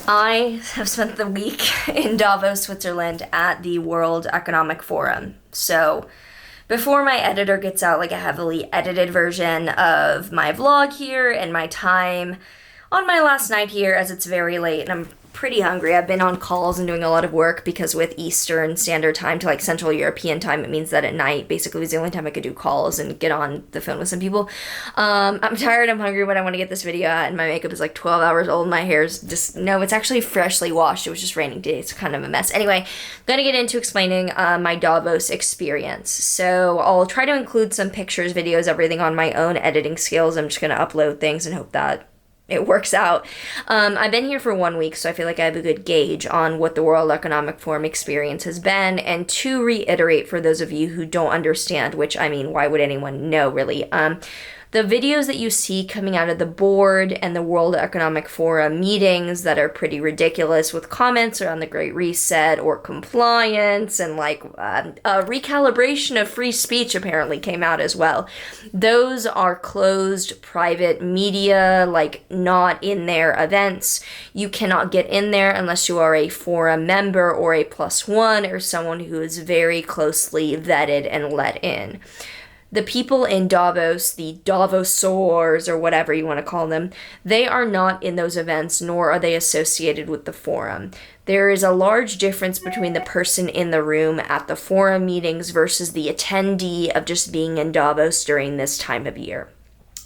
I have spent the week in Davos, Switzerland at the World Economic Forum. So before my editor gets out like a heavily edited version of my vlog here and my time on my last night here, as it's very late and I'm pretty hungry. I've been on calls and doing a lot of work because with Eastern Standard Time to like Central European Time, it means that at night basically was the only time I could do calls and get on the phone with some people. I'm tired, I'm hungry, but I want to get this video out, and my makeup is like 12 hours old. My hair's just, no, it's actually freshly washed. It was just raining today. It's kind of a mess. Anyway, I'm going to get into explaining my Davos experience. So I'll try to include some pictures, videos, everything on my own editing skills. I'm just going to upload things and hope that it works out. I've been here for 1 week, so I feel like I have a good gauge on what the World Economic Forum experience has been. And to reiterate for those of you who don't understand, which, I mean, why would anyone know, really? The videos that you see coming out of the board and the World Economic Forum meetings that are pretty ridiculous with comments around the Great Reset or compliance and like a recalibration of free speech apparently came out as well. Those are closed private media, like not in their events. You cannot get in there unless you are a forum member or a +1 or someone who is very closely vetted and let in. The people in Davos, the Davosors or whatever you want to call them, they are not in those events, nor are they associated with the forum. There is a large difference between the person in the room at the forum meetings versus the attendee of just being in Davos during this time of year.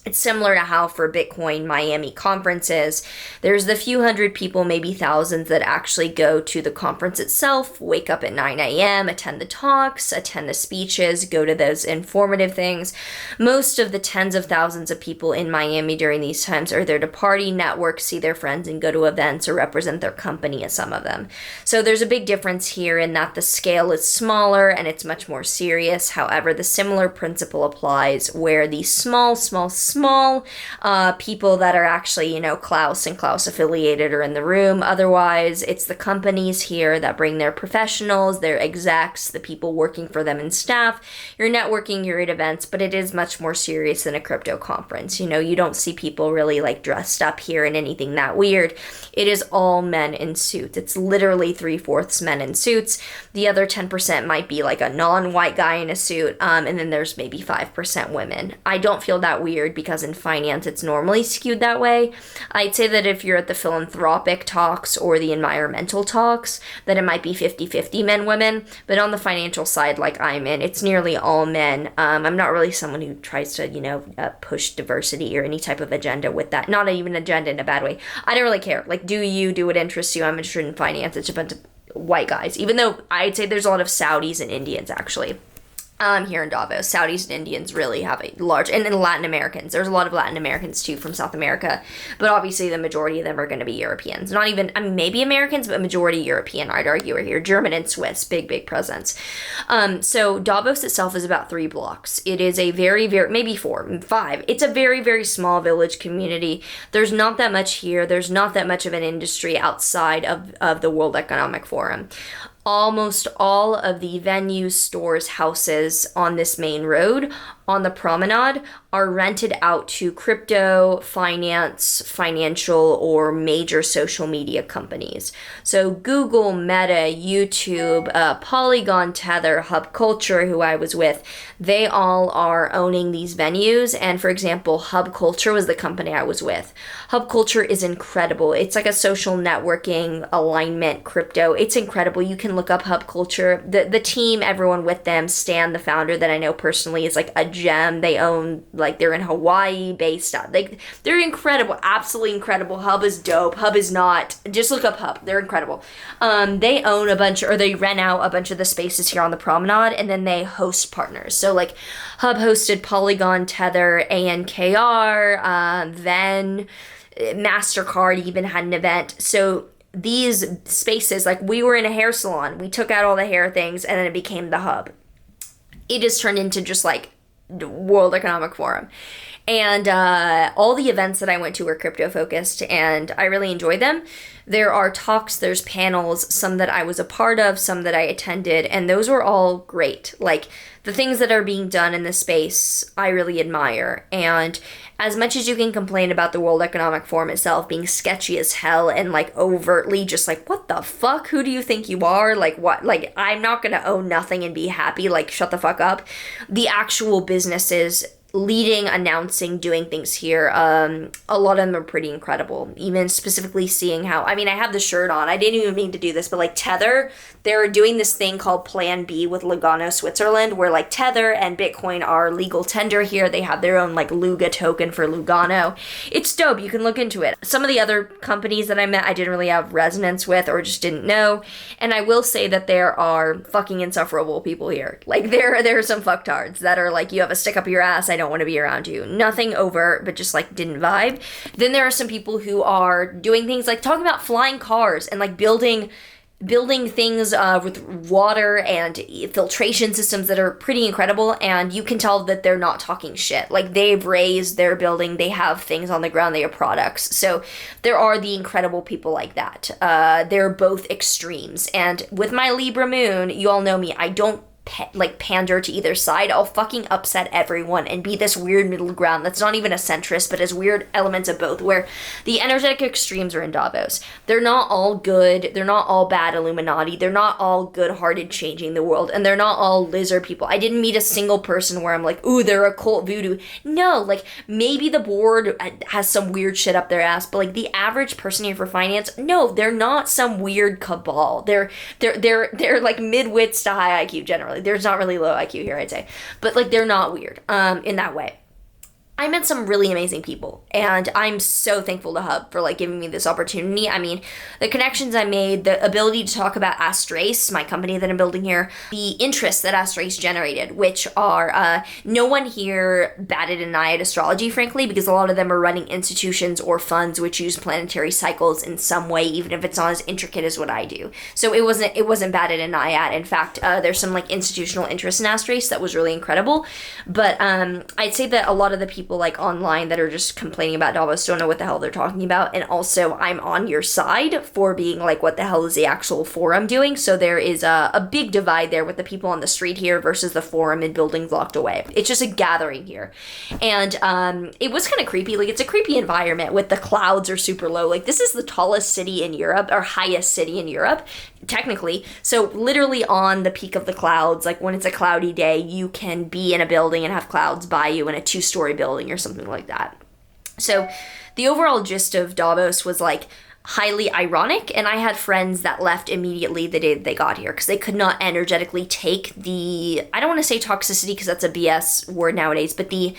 It's similar to how for Bitcoin Miami conferences, there's the few hundred people, maybe thousands, that actually go to the conference itself, wake up at 9 a.m., attend the talks, attend the speeches, go to those informative things. Most of the tens of thousands of people in Miami during these times are there to party, network, see their friends, and go to events or represent their company as some of them. So there's a big difference here in that the scale is smaller and it's much more serious. However, the similar principle applies where the small people that are actually, you know, Klaus and Klaus affiliated are in the room. Otherwise, it's the companies here that bring their professionals, their execs, the people working for them and staff. You're networking, you're at events, but it is much more serious than a crypto conference. You know, you don't see people really like dressed up here in anything that weird. It is all men in suits. It's literally 3/4 men in suits. The other 10% might be like a non-white guy in a suit, and then there's maybe 5% women. I don't feel that weird because in finance it's normally skewed that way. I'd say that if you're at the philanthropic talks or the environmental talks, that it might be 50-50 men, women, but on the financial side like I'm in, it's nearly all men. I'm not really someone who tries to, you know, push diversity or any type of agenda with that. Not even agenda in a bad way. I don't really care. Like, do you, do what interests you. I'm interested in finance. It's a bunch of white guys, even though I'd say there's a lot of Saudis and Indians actually. Here in Davos, Saudis and Indians really have a large, and Latin Americans. There's a lot of Latin Americans too from South America, but obviously the majority of them are going to be Europeans. Not even, I mean, maybe Americans, but majority European, I'd argue, are here. German and Swiss, big presence. So Davos itself is about 3 blocks. It is a very, maybe 4, 5. It's a very small village community. There's not that much here. There's not that much of an industry outside of the World Economic Forum. Almost all of the venues, stores, houses on this main road on the promenade are rented out to crypto, finance, financial, or major social media companies. So Google, Meta, YouTube, Polygon, Tether, Hub Culture, who I was with, they all are owning these venues. And for example, Hub Culture was the company I was with. Hub Culture is incredible. It's like a social networking alignment crypto. It's incredible. You can look up Hub Culture. The team, everyone with them, Stan, the founder that I know personally, is like a gem. They own, like, they're in Hawaii based out. They're incredible, absolutely incredible. Hub is dope. Hub is not. Just look up Hub. They're incredible. They own a bunch, or they rent out a bunch of the spaces here on the promenade, and then they host partners. So like Hub hosted Polygon, Tether, ANKR, then MasterCard even had an event. So these spaces, like we were in a hair salon, we took out all the hair things, and then it became the Hub. It just turned into just like World Economic Forum. And all the events that I went to were crypto focused, and I really enjoyed them. There are talks, there's panels, some that I was a part of, some that I attended, and those were all great. Like, the things that are being done in this space, I really admire. And as much as you can complain about the World Economic Forum itself being sketchy as hell and like overtly just like, what the fuck? Who do you think you are? Like, what? Like, I'm not gonna own nothing and be happy. Like, shut the fuck up. The actual businesses leading, announcing, doing things here, a lot of them are pretty incredible. Even specifically seeing how, I mean, I have the shirt on. I didn't even mean to do this, but like Tether, they're doing this thing called Plan B with Lugano, Switzerland, where like Tether and Bitcoin are legal tender here. They have their own like Luga token for Lugano. It's dope. You can look into it. Some of the other companies that I met, I didn't really have resonance with or just didn't know. And I will say that there are fucking insufferable people here. Like there are some fucktards that are like, you have a stick up your ass, I don't want to be around you. Nothing overt, but just like didn't vibe. Then there are some people who are doing things like talking about flying cars and like building things with water and filtration systems that are pretty incredible, and you can tell that they're not talking shit. Like, they've raised their building, they have things on the ground, they have products. So there are the incredible people like that. They're both extremes. And with my Libra moon, you all know me, I don't pander to either side. I'll fucking upset everyone and be this weird middle ground that's not even a centrist, but has weird elements of both, where the energetic extremes are in Davos. They're not all good, they're not all bad Illuminati, they're not all good-hearted changing the world, and they're not all lizard people. I didn't meet a single person where I'm like, ooh, they're occult voodoo. No, like, maybe the board has some weird shit up their ass, but like the average person here for finance, no, they're not some weird cabal. They're like mid-wits to high IQ generally. There's not really low IQ here, I'd say. But, like, they're not weird in that way. I met some really amazing people, and I'm so thankful to Hub for, like, giving me this opportunity. I mean, the connections I made, the ability to talk about Astrace, my company that I'm building here, the interest that Astrace generated, which are, no one here batted an eye at astrology, frankly, because a lot of them are running institutions or funds which use planetary cycles in some way, even if it's not as intricate as what I do. So it wasn't batted an eye at. In fact, there's some, like, institutional interest in Astrace that was really incredible. But I'd say that a lot of the people like online that are just complaining about Davos don't know what the hell they're talking about, and also I'm on your side for being like, what the hell is the actual forum doing? So there is a big divide there with the people on the street here versus the forum and buildings locked away. It's just a gathering here, and it was kind of creepy. Like, it's a creepy environment with the clouds are super low. Like, this is the tallest city in Europe, or highest city in Europe technically, so literally on the peak of the clouds. Like, when it's a cloudy day, you can be in a building and have clouds by you in a 2-story building or something like that. So the overall gist of Davos was like highly ironic, and I had friends that left immediately the day that they got here because they could not energetically take the, I don't want to say toxicity because that's a BS word nowadays, but the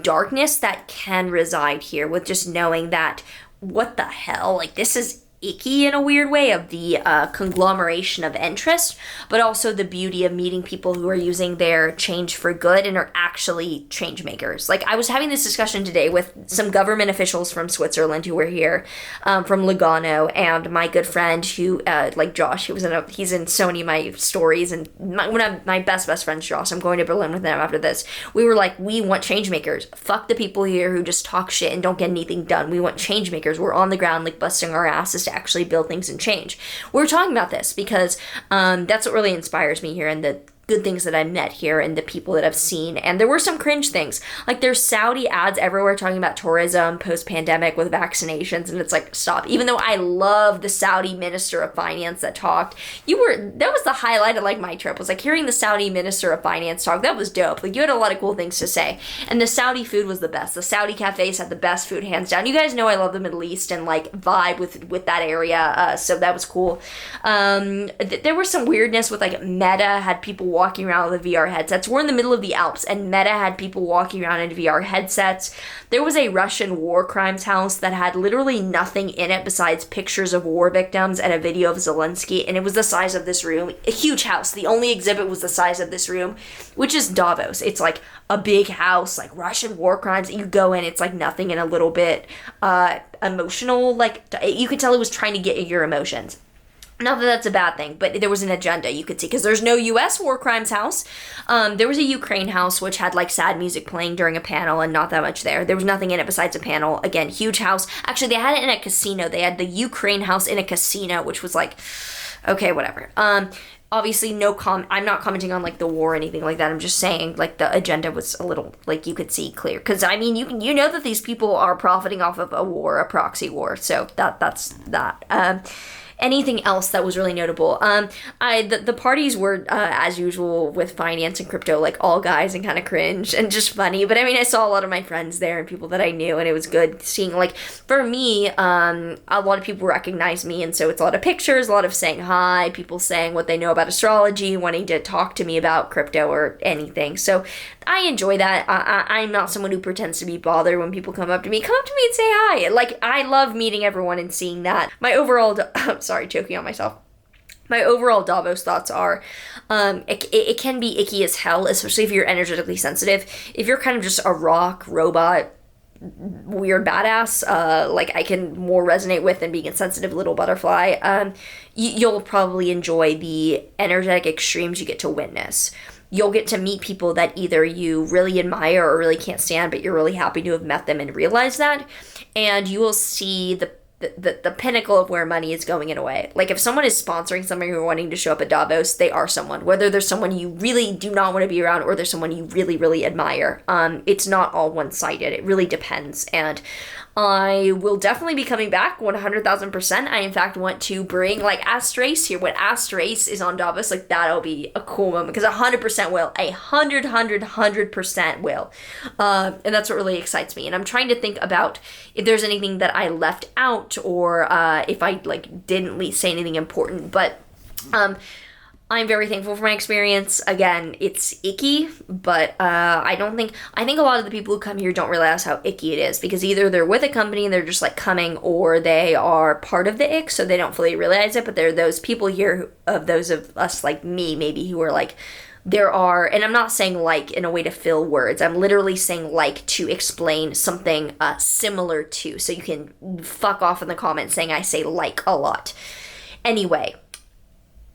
darkness that can reside here with just knowing that, what the hell, like, this is icky in a weird way of the conglomeration of interest, but also the beauty of meeting people who are using their change for good and are actually change makers. Like, I was having this discussion today with some government officials from Switzerland who were here, from Lugano, and my good friend who, like Josh, he's in so many of my stories, and one of my best friends, Josh, I'm going to Berlin with them after this. We were like, we want change makers. Fuck the people here who just talk shit and don't get anything done. We want change makers. We're on the ground, like, busting our asses to actually build things and change. We're talking about this because that's what really inspires me here, and the good things that I met here and the people that I've seen. And there were some cringe things. Like, there's Saudi ads everywhere talking about tourism post-pandemic with vaccinations, and it's like, stop. Even though I love the Saudi Minister of Finance that talked, that was the highlight of, like, my trip, was like hearing the Saudi Minister of Finance talk. That was dope. Like, you had a lot of cool things to say. And the Saudi food was the best. The Saudi cafes had the best food, hands down. You guys know I love the Middle East and, like, vibe with that area, so that was cool. There was some weirdness with, like, Meta had people walking around with VR headsets. We're in the middle of the Alps, and Meta had people walking around in VR headsets. There was a Russian war crimes house that had literally nothing in it besides pictures of war victims and a video of Zelensky, and it was the size of this room. A huge house. The only exhibit was the size of this room, which is Davos. It's like a big house, like Russian war crimes. You go in, it's like nothing, and a little bit emotional. Like, you could tell it was trying to get your emotions. Not that that's a bad thing, but there was an agenda you could see, because there's no U.S. war crimes house. There was a Ukraine house, which had like sad music playing during a panel and not that much there. There was nothing in it besides a panel. Again, huge house. Actually, they had it in a casino. They had the Ukraine house in a casino, which was like, okay, whatever. Obviously, I'm not commenting on like the war or anything like that. I'm just saying like the agenda was a little, like, you could see clear. Because I mean, you know that these people are profiting off of a war, a proxy war. So that's that. Anything else that was really notable? The parties were, as usual with finance and crypto, like all guys and kind of cringe and just funny. But I mean, I saw a lot of my friends there and people that I knew, and it was good seeing, like, for me, a lot of people recognize me, and so it's a lot of pictures, a lot of saying hi, people saying what they know about astrology, wanting to talk to me about crypto or anything. So I enjoy that. I'm not someone who pretends to be bothered when people come up to me. Come up to me and say hi. Like, I love meeting everyone and seeing that. My overall, sorry, choking on myself. My overall Davos thoughts are, it can be icky as hell, especially if you're energetically sensitive. If you're kind of just a rock, robot, weird badass, like I can more resonate with than being a sensitive little butterfly, you'll probably enjoy the energetic extremes you get to witness. You'll get to meet people that either you really admire or really can't stand, but you're really happy to have met them and realize that. And you will see the pinnacle of where money is going in a way. Like, if someone is sponsoring somebody who are wanting to show up at Davos, they are someone. Whether there's someone you really do not want to be around or there's someone you really, really admire. It's not all one-sided. It really depends. And I will definitely be coming back 100,000%. I, in fact, want to bring, like, Astrace here. When Astrace is on Davos, like, that'll be a cool moment, because 100% will. 100% will. And that's what really excites me. And I'm trying to think about if there's anything that I left out, or if I, like, didn't say anything important. But I'm very thankful for my experience. Again, it's icky, but I think a lot of the people who come here don't realize how icky it is, because either they're with a company and they're just like coming, or they are part of the ick, so they don't fully realize it. But there are those people here, those of us like me maybe, who are like, there are, and I'm not saying like in a way to fill words, I'm literally saying like to explain something similar to, so you can fuck off in the comments saying I say like a lot. Anyway,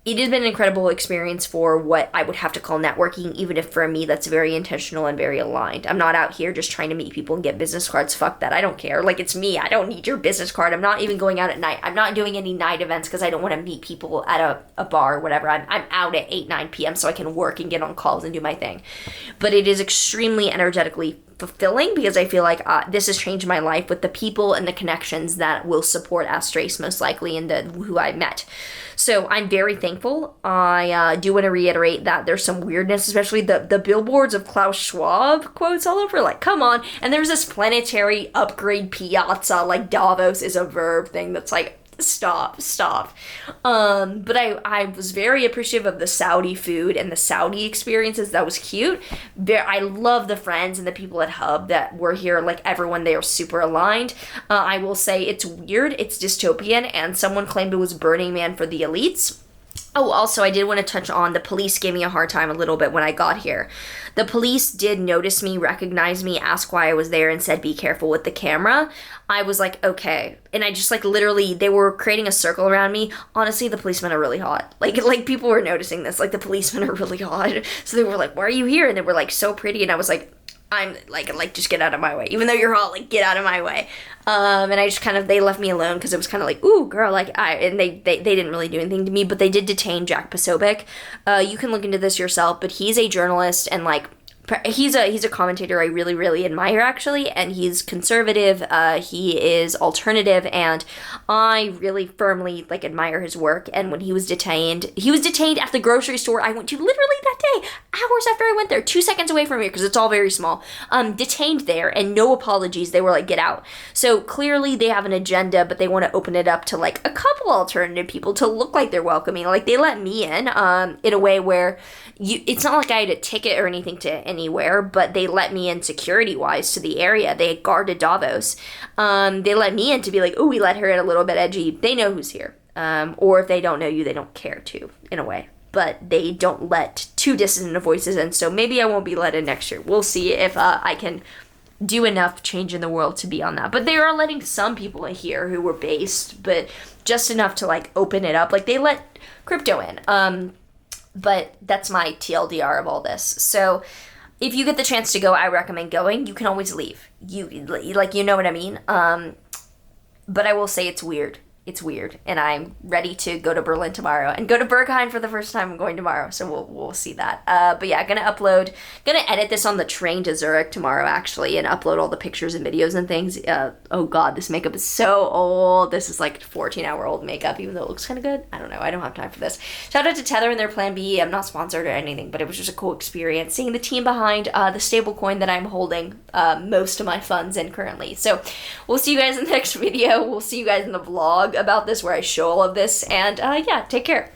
it has been an incredible experience for what I would have to call networking, even if for me that's very intentional and very aligned. I'm not out here just trying to meet people and get business cards. Fuck that. I don't care. Like, it's me. I don't need your business card. I'm not even going out at night. I'm not doing any night events because I don't want to meet people at a bar or whatever. I'm out at 8, 9 p.m. so I can work and get on calls and do my thing. But it is extremely energetically fulfilling, because I feel like this has changed my life with the people and the connections that will support Astrace most likely, and who I met. So I'm very thankful. I do want to reiterate that there's some weirdness, especially the billboards of Klaus Schwab quotes all over, like, come on. And there's this planetary upgrade piazza, like Davos is a verb thing that's like, stop. But I was very appreciative of the Saudi food and the Saudi experiences. That was cute. I love the friends and the people at Hub that were here. Like, everyone, they are super aligned. I will say it's weird, it's dystopian, and someone claimed it was Burning Man for the elites. Oh, also, I did want to touch on the police gave me a hard time a little bit when I got here. The police did notice me, recognize me, ask why I was there, and said, be careful with the camera. I was like, okay. And I just, like, literally, they were creating a circle around me. Honestly, the policemen are really hot. Like people were noticing this. Like, the policemen are really hot. So they were like, why are you here? And they were, like, so pretty. And I was like, I'm like, just get out of my way. Even though you're hot, like, get out of my way. And I just kind of, they left me alone because it was kind of like, ooh, girl, like, and they didn't really do anything to me, but they did detain Jack Posobiec. You can look into this yourself, but he's a journalist, and, like, he's a commentator I really, really admire, actually, and he's conservative, he is alternative, and I really firmly, like, admire his work. And when he was detained at the grocery store I went to literally that day, hours after I went there, 2 seconds away from here, because it's all very small, detained there, and no apologies. They were like, get out. So clearly they have an agenda, but they want to open it up to, like, a couple alternative people to look like they're welcoming. Like, they let me in a way where it's not like I had a ticket or anything to anywhere, but they let me in security-wise to the area. They guarded Davos. They let me in to be like, oh, we let her in a little bit edgy. They know who's here. Or if they don't know you, they don't care to, in a way. But they don't let too dissonant voices in, so maybe I won't be let in next year. We'll see if I can do enough change in the world to be on that. But they are letting some people in here who were based, but just enough to like open it up. Like they let crypto in. But that's my TLDR of all this. So if you get the chance to go, I recommend going. You can always leave. You know what I mean? But I will say it's weird. It's weird, and I'm ready to go to Berlin tomorrow and go to Berghain for the first time. I'm going tomorrow, so we'll see that. But yeah, gonna edit this on the train to Zurich tomorrow, actually, and upload all the pictures and videos and things. Oh god, this makeup is so old. This is like 14-hour-old makeup, even though it looks kind of good. I don't know. I don't have time for this. Shout out to Tether and their Plan B. I'm not sponsored or anything, but it was just a cool experience seeing the team behind the stable coin that I'm holding most of my funds in currently. So we'll see you guys in the next video. We'll see you guys in the vlog about this where I show all of this, and yeah, take care.